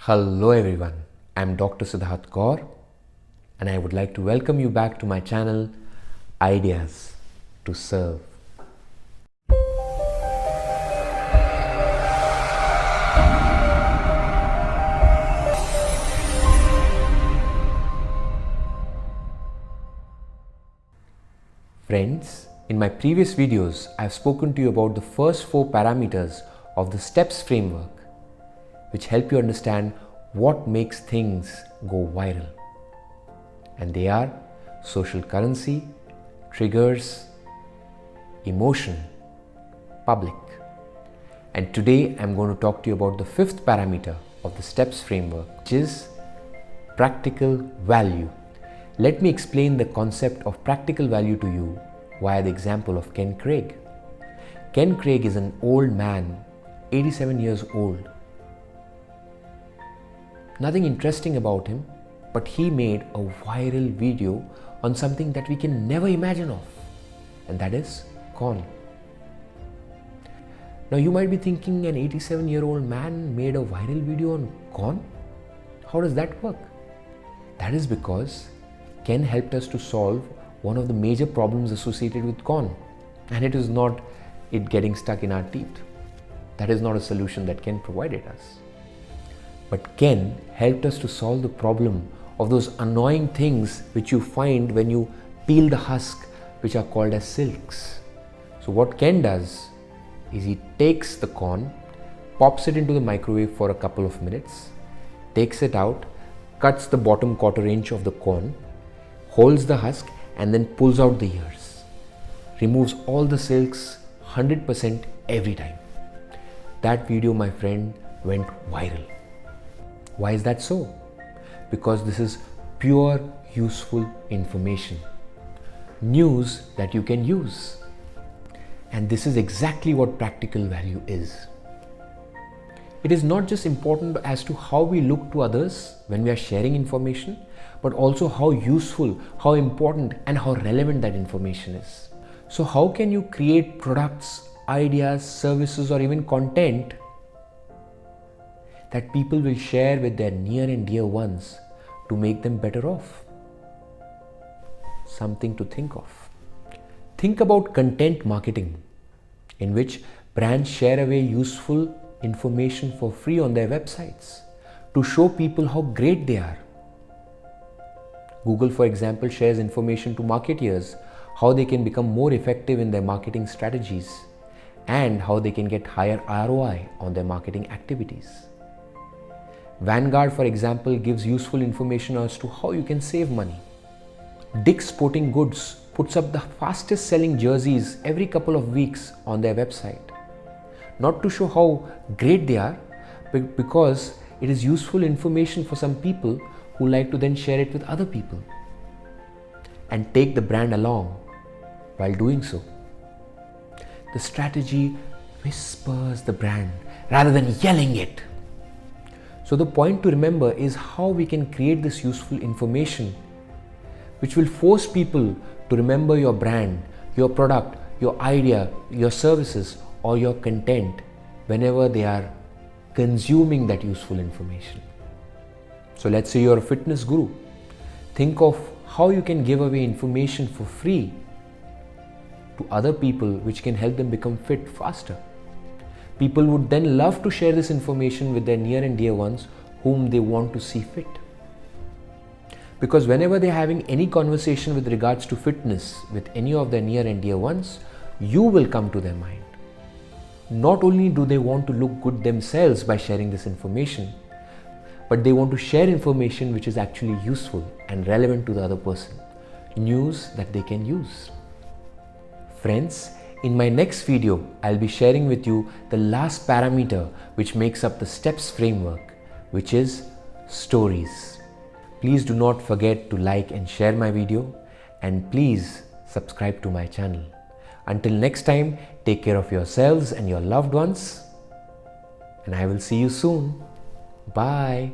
Hello everyone, I'm Dr. Siddharth Kaur and I would like to welcome you back to my channel Ideas to Serve. Friends, in my previous videos, I have spoken to you about the first 4 parameters of the STEPS framework, which help you understand what makes things go viral. And they are social currency, triggers, emotion, public. And today I'm going to talk to you about the 5th parameter of the STEPS framework, which is practical value. Let me explain the concept of practical value to you via the example of Ken Craig. Ken Craig is an old man, 87 years old. Nothing interesting about him, but he made a viral video on something that we can never imagine of, and that is corn. Now you might be thinking, an 87-year-old man made a viral video on corn? How does that work? That is because Ken helped us to solve one of the major problems associated with corn, and it is not it getting stuck in our teeth. That is not a solution that Ken provided us. But Ken helped us to solve the problem of those annoying things which you find when you peel the husk, which are called as silks. So what Ken does is he takes the corn, pops it into the microwave for a couple of minutes, takes it out, cuts the bottom quarter inch of the corn, holds the husk and then pulls out the ears. Removes all the silks 100% every time. That video, my friend, went viral. Why is that so? Because this is pure useful information. News that you can use. And this is exactly what practical value is. It is not just important as to how we look to others when we are sharing information, but also how useful, how important and how relevant that information is. So how can you create products, ideas, services or even content that people will share with their near and dear ones to make them better off? Something to think of. Think about content marketing, in which brands share away useful information for free on their websites to show people how great they are. Google, for example, shares information to marketeers how they can become more effective in their marketing strategies and how they can get higher ROI on their marketing activities. Vanguard, for example, gives useful information as to how you can save money. Dick's Sporting Goods puts up the fastest selling jerseys every couple of weeks on their website. Not to show how great they are, but because it is useful information for some people who like to then share it with other people and take the brand along while doing so. The strategy whispers the brand rather than yelling it. So the point to remember is how we can create this useful information which will force people to remember your brand, your product, your idea, your services or your content whenever they are consuming that useful information. So let's say you're a fitness guru. Think of how you can give away information for free to other people which can help them become fit faster. People would then love to share this information with their near and dear ones whom they want to see fit. Because whenever they're having any conversation with regards to fitness with any of their near and dear ones, you will come to their mind. Not only do they want to look good themselves by sharing this information, but they want to share information which is actually useful and relevant to the other person. News that they can use. Friends, in my next video, I'll be sharing with you the last parameter which makes up the STEPS framework, which is stories. Please do not forget to like and share my video, and please subscribe to my channel. Until next time, take care of yourselves and your loved ones, and I will see you soon. Bye.